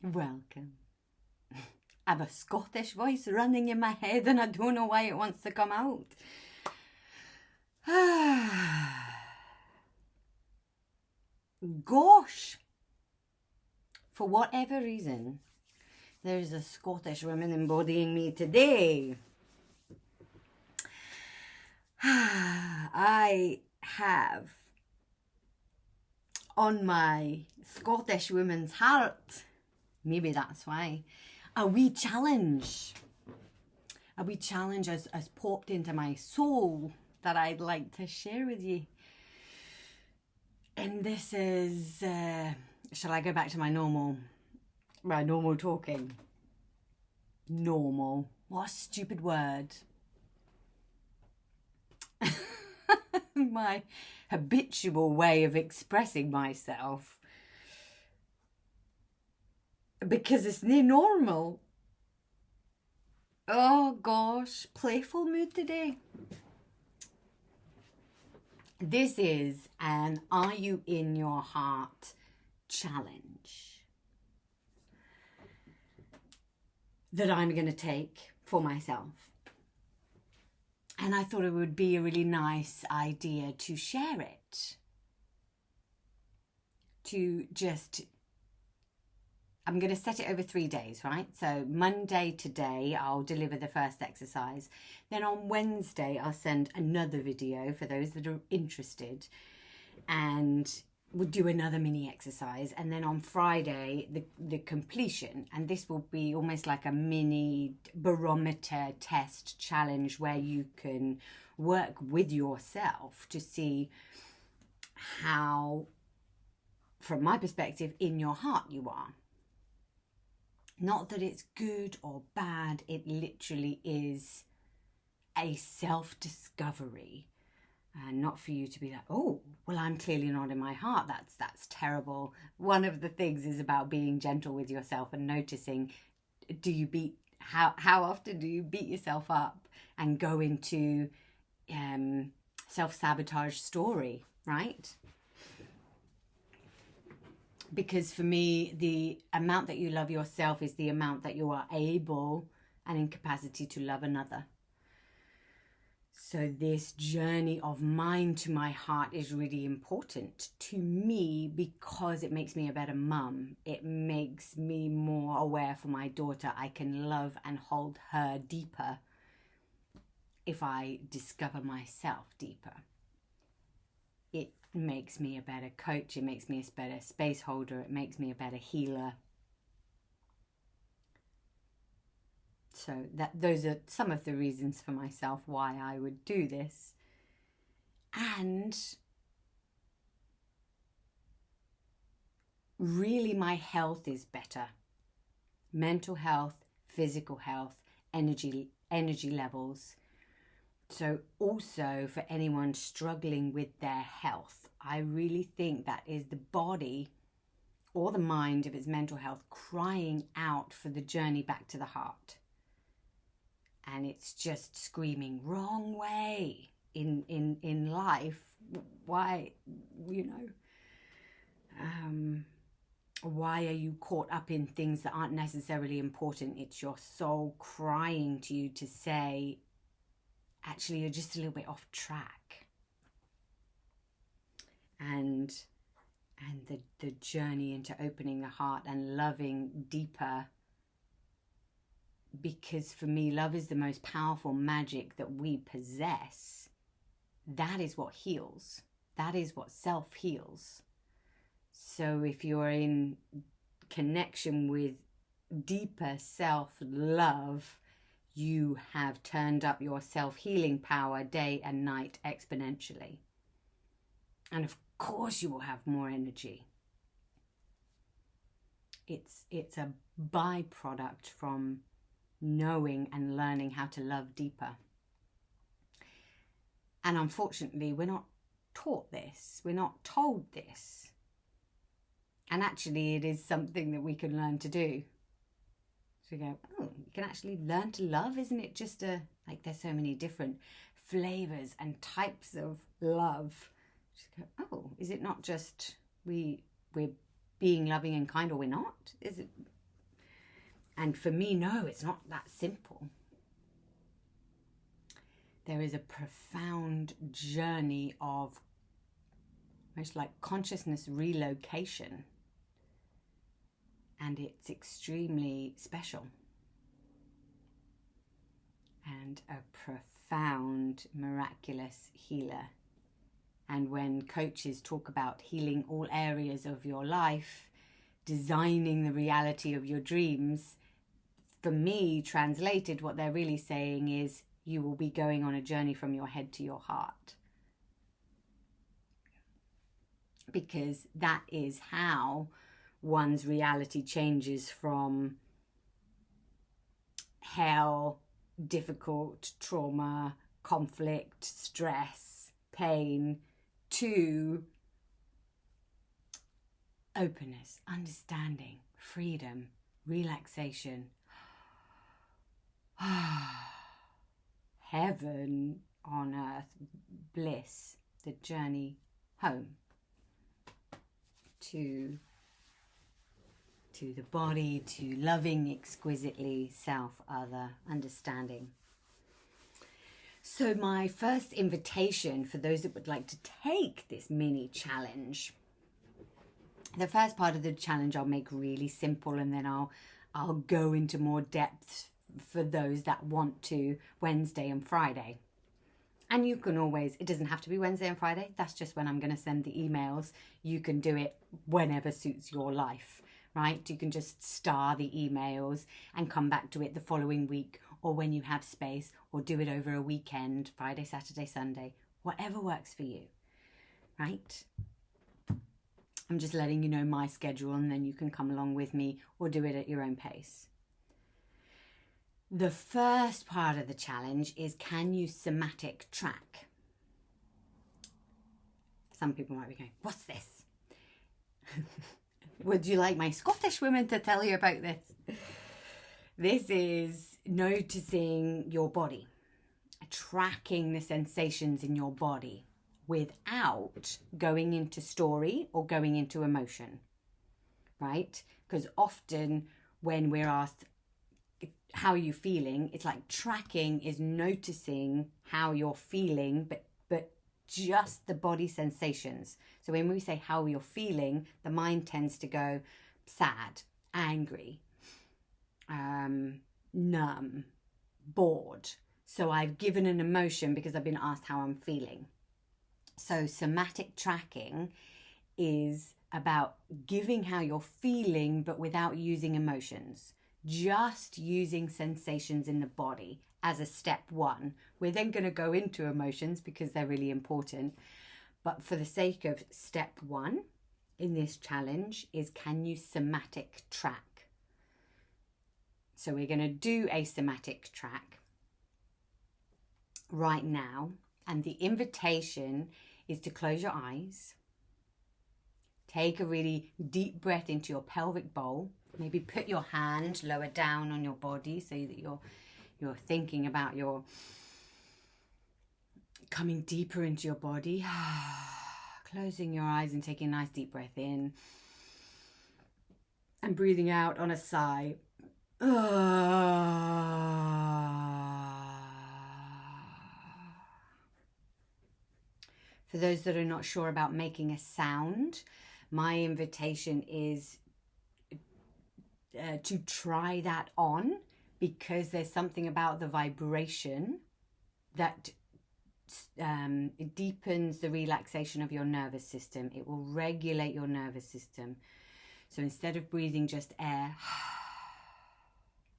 Welcome. I have a Scottish voice running in my head and I don't know why it wants to come out. Gosh. For whatever reason, there's a Scottish woman embodying me today. I have on my Scottish woman's heart, maybe that's why, a wee challenge has popped into my soul that I'd like to share with you. And this is, shall I go back to my normal talking? Normal. What a stupid word. My habitual way of expressing myself. Because it's near normal. Oh gosh, playful mood today. This is an Are You in Your Heart challenge that I'm going to take for myself. And I thought it would be a really nice idea to share it. I'm going to set it over 3 days, right? So Monday today, I'll deliver the first exercise. Then on Wednesday, I'll send another video for those that are interested. And we'll do another mini exercise. And then on Friday, the completion. And this will be almost like a mini barometer test challenge where you can work with yourself to see how, from my perspective, in your heart you are. Not that it's good or bad, it literally is a self-discovery. And not for you to be like, oh, well, I'm clearly not in my heart. That's terrible. One of the things is about being gentle with yourself and noticing, how often do you beat yourself up and go into self-sabotage story, right? Because for me, the amount that you love yourself is the amount that you are able and in capacity to love another. So this journey of mine to my heart is really important to me because it makes me a better mum. It makes me more aware for my daughter. I can love and hold her deeper if I discover myself deeper. It makes me a better coach. It makes me a better space holder. It makes me a better healer. So those are some of the reasons for myself why I would do this. And really my health is better. Mental health, physical health, energy levels. So also for anyone struggling with their health, I really think that is the body or the mind, if it's mental health, crying out for the journey back to the heart. And it's just screaming, wrong way in life. Why, why are you caught up in things that aren't necessarily important? It's your soul crying to you to say, actually, you're just a little bit off track. And the journey into opening the heart and loving deeper. Because for me, love is the most powerful magic that we possess. That is what heals. That is what self-heals. So if you're in connection with deeper self-love, you have turned up your self-healing power day and night exponentially. And of course you will have more energy. It's a byproduct from knowing and learning how to love deeper. And unfortunately, we're not taught this. We're not told this. And actually, it is something that we can learn to do. So we go, oh, you can actually learn to love? Isn't it just there's so many different flavors and types of love. Just go, oh, is it not just we're being loving and kind, or we're not? Is it? And for me, no, it's not that simple. There is a profound journey of much like consciousness relocation. And it's extremely special. And a profound, miraculous healer. And when coaches talk about healing all areas of your life, designing the reality of your dreams, for me, translated, what they're really saying is you will be going on a journey from your head to your heart. Because that is how one's reality changes from hell, difficult, trauma, conflict, stress, pain, to openness, understanding, freedom, relaxation. Heaven on earth, bliss, the journey home to the body, to loving exquisitely self, other, understanding. So my first invitation for those that would like to take this mini challenge, the first part of the challenge I'll make really simple, and then I'll go into more depth for those that want to, Wednesday and Friday. And you can always, it doesn't have to be Wednesday and Friday. That's just when I'm going to send the emails. You can do it whenever suits your life, right? You can just star the emails and come back to it the following week, or when you have space, or do it over a weekend, Friday, Saturday, Sunday, whatever works for you, right? I'm just letting you know my schedule, and then you can come along with me or do it at your own pace. The first part of the challenge is, can you somatic track? Some people might be going, what's this? Would you like my Scottish women to tell you about this? This is noticing your body, tracking the sensations in your body without going into story or going into emotion, right? Because often when we're asked, how are you feeling? It's like tracking is noticing how you're feeling, but just the body sensations. So when we say how you're feeling, the mind tends to go sad, angry, numb, bored. So I've given an emotion because I've been asked how I'm feeling. So somatic tracking is about giving how you're feeling, but without using emotions. Just using sensations in the body as a step one. We're then going to go into emotions because they're really important. But for the sake of step one in this challenge is, can you somatic track? So we're going to do a somatic track right now. And the invitation is to close your eyes. Take a really deep breath into your pelvic bowl. Maybe put your hand lower down on your body so that you're thinking about your coming deeper into your body. Closing your eyes and taking a nice deep breath in. And breathing out on a sigh. For those that are not sure about making a sound, my invitation is to try that on, because there's something about the vibration that it deepens the relaxation of your nervous system. It will regulate your nervous system. So instead of breathing just air,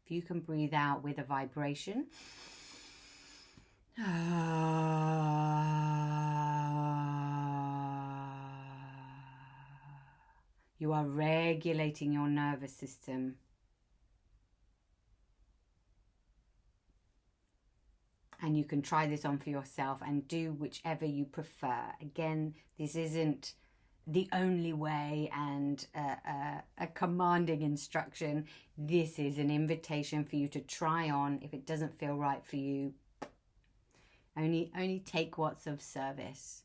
if you can breathe out with a vibration, you are regulating your nervous system. And you can try this on for yourself and do whichever you prefer. Again, this isn't the only way and a commanding instruction. This is an invitation for you to try on. If it doesn't feel right for you, only take what's of service.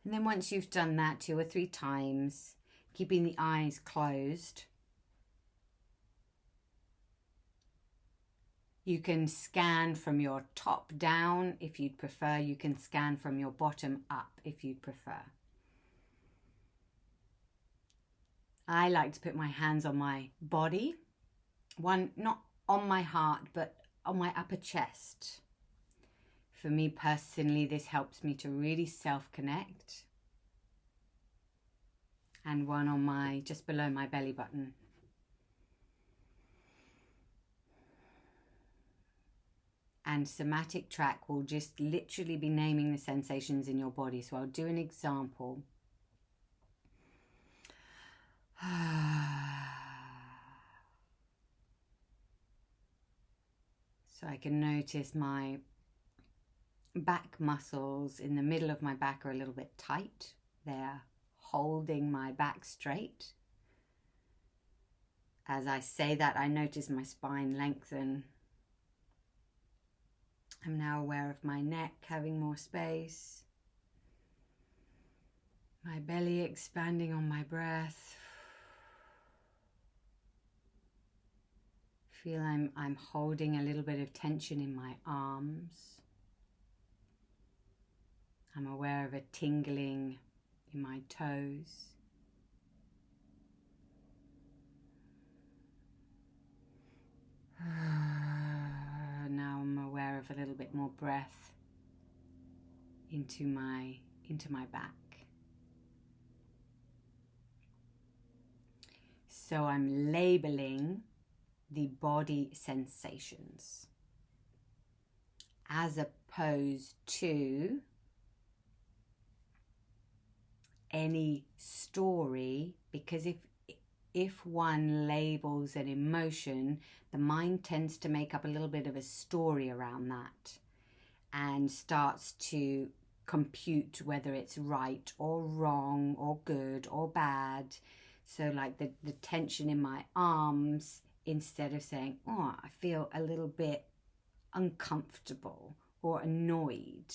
And then once you've done that 2 or 3 times, keeping the eyes closed, you can scan from your top down if you'd prefer. You can scan from your bottom up if you'd prefer. I like to put my hands on my body, one not on my heart, but on my upper chest. For me personally, this helps me to really self-connect. And one on my, just below my belly button. And somatic track will just literally be naming the sensations in your body. So I'll do an example. So I can notice my back muscles in the middle of my back are a little bit tight. They're holding my back straight. As I say that, I notice my spine lengthen. I'm now aware of my neck having more space. My belly expanding on my breath. Feel I'm holding a little bit of tension in my arms. I'm aware of a tingling in my toes. Now I'm aware of a little bit more breath into my back. So I'm labeling the body sensations as opposed to any story, because if one labels an emotion, the mind tends to make up a little bit of a story around that and starts to compute whether it's right or wrong or good or bad. So like the tension in my arms, instead of saying, oh, I feel a little bit uncomfortable or annoyed,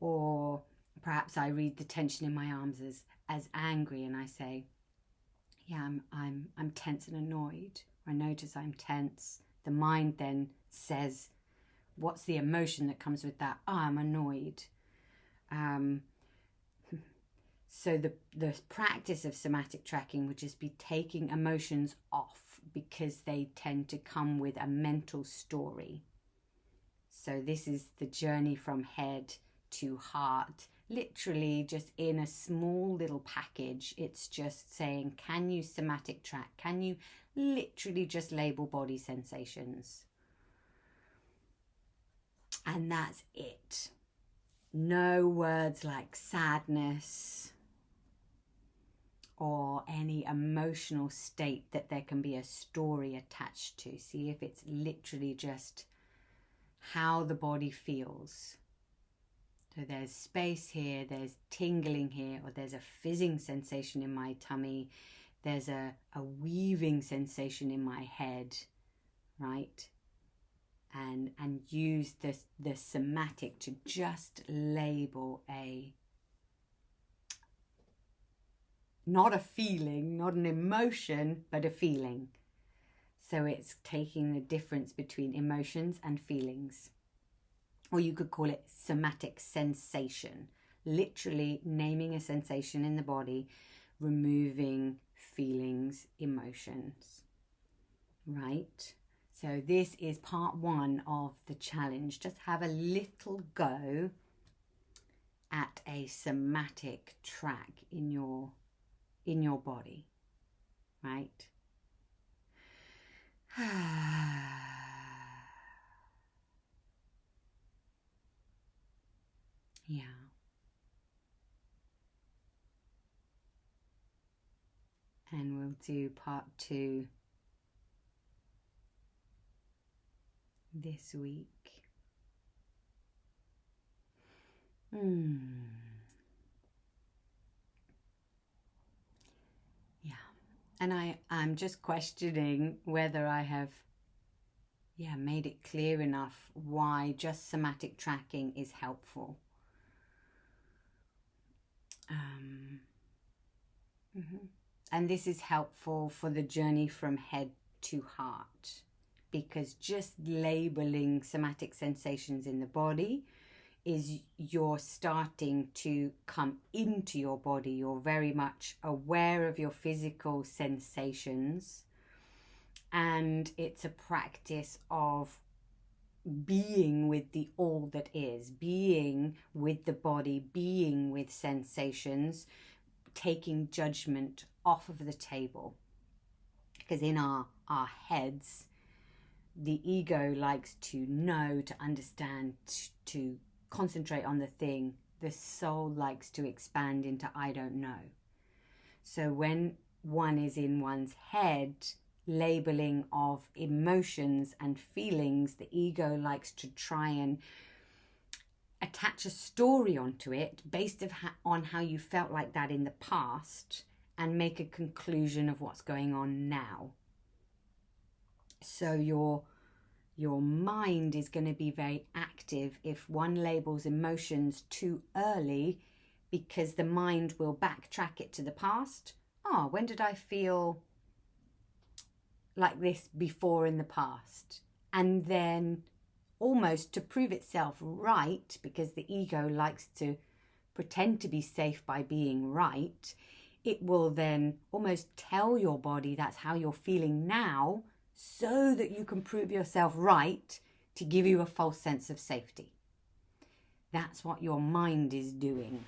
or perhaps I read the tension in my arms as angry, and I say, yeah, I'm tense and annoyed. Or I notice I'm tense. The mind then says, what's the emotion that comes with that? Oh, I'm annoyed. So the practice of somatic tracking would just be taking emotions off, because they tend to come with a mental story. So this is the journey from head to heart, literally just in a small little package. It's just saying, can you somatic track? Can you literally just label body sensations? And that's it. No words like sadness or any emotional state that there can be a story attached to. See if it's literally just how the body feels. So there's space here, there's tingling here, or there's a fizzing sensation in my tummy, there's a weaving sensation in my head, right? And use the somatic to just label not a feeling, not an emotion, but a feeling. So it's taking the difference between emotions and feelings. Or you could call it somatic sensation. Literally naming a sensation in the body, removing feelings, emotions. Right? So this is part 1 of the challenge. Just have a little go at a somatic track in your body, right? Yeah. And we'll do part 2 this week. Yeah. And I'm just questioning whether I have made it clear enough why just somatic tracking is helpful. And this is helpful for the journey from head to heart, because just labeling somatic sensations in the body is you're starting to come into your body. You're very much aware of your physical sensations, and it's a practice of being with the all that is, being with the body, being with sensations, taking judgment off of the table. Because in our heads, the ego likes to know, to understand, to concentrate on the thing. The soul likes to expand into I don't know. So when one is in one's head, labeling of emotions and feelings, the ego likes to try and attach a story onto it based on how you felt like that in the past, and make a conclusion of what's going on now. So your mind is going to be very active if one labels emotions too early, because the mind will backtrack it to the past. When did I feel like this before in the past? And then, almost to prove itself right, because the ego likes to pretend to be safe by being right, it will then almost tell your body that's how you're feeling now, so that you can prove yourself right, to give you a false sense of safety. That's what your mind is doing.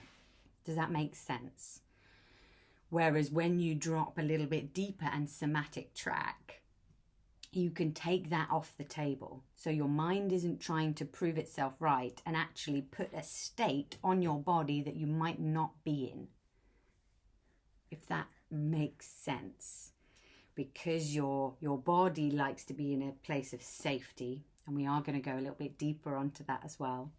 Does that make sense? Whereas when you drop a little bit deeper and somatic track, you can take that off the table. So your mind isn't trying to prove itself right and actually put a state on your body that you might not be in. If that makes sense. Because your body likes to be in a place of safety, and we are going to go a little bit deeper onto that as well.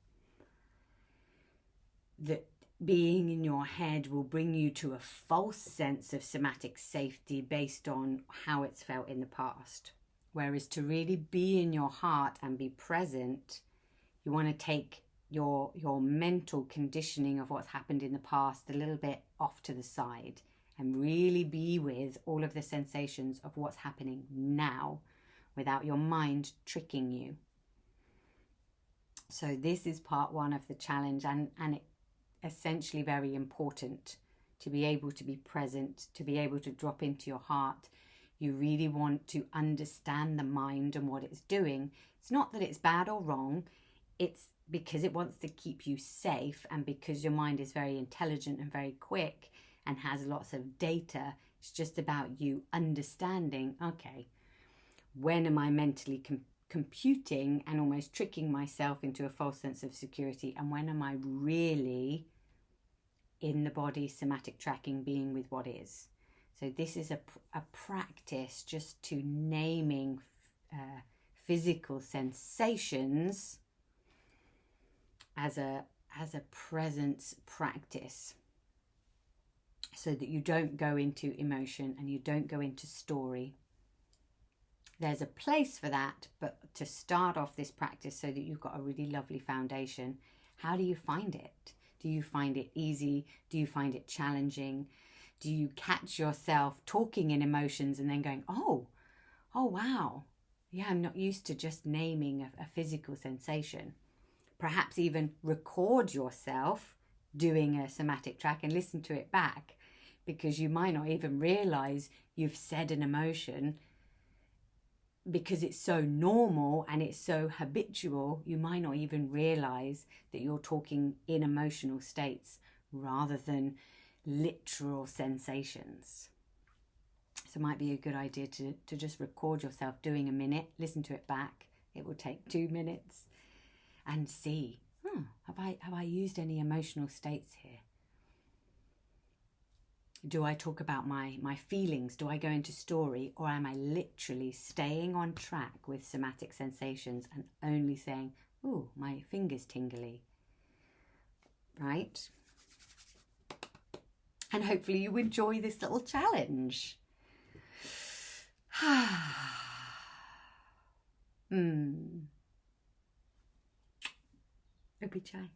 That being in your head will bring you to a false sense of somatic safety based on how it's felt in the past. Whereas to really be in your heart and be present, you want to take your mental conditioning of what's happened in the past a little bit off to the side, and really be with all of the sensations of what's happening now without your mind tricking you. So this is part one of the challenge, and it essentially very important to be able to be present, to be able to drop into your heart. You really want to understand the mind and what it's doing. It's not that it's bad or wrong. It's because it wants to keep you safe, and because your mind is very intelligent and very quick and has lots of data. It's just about you understanding, okay, when am I mentally computing and almost tricking myself into a false sense of security, and when am I really in the body, somatic tracking, being with what is. So this is a practice just to naming physical sensations as a presence practice, so that you don't go into emotion and you don't go into story. There's a place for that, but to start off this practice so that you've got a really lovely foundation, how do you find it? Do you find it easy? Do you find it challenging? Do you catch yourself talking in emotions and then going, oh wow, yeah, I'm not used to just naming a physical sensation. Perhaps even record yourself doing a somatic track and listen to it back, because you might not even realize you've said an emotion, because it's so normal and it's so habitual. You might not even realize that you're talking in emotional states rather than literal sensations. So it might be a good idea to just record yourself doing a minute, listen to it back. It will take 2 minutes, and see, have I used any emotional states here? Do I talk about my feelings? Do I go into story? Or am I literally staying on track with somatic sensations and only saying, ooh, my finger's tingly, right? And hopefully you enjoy this little challenge. Obi chai.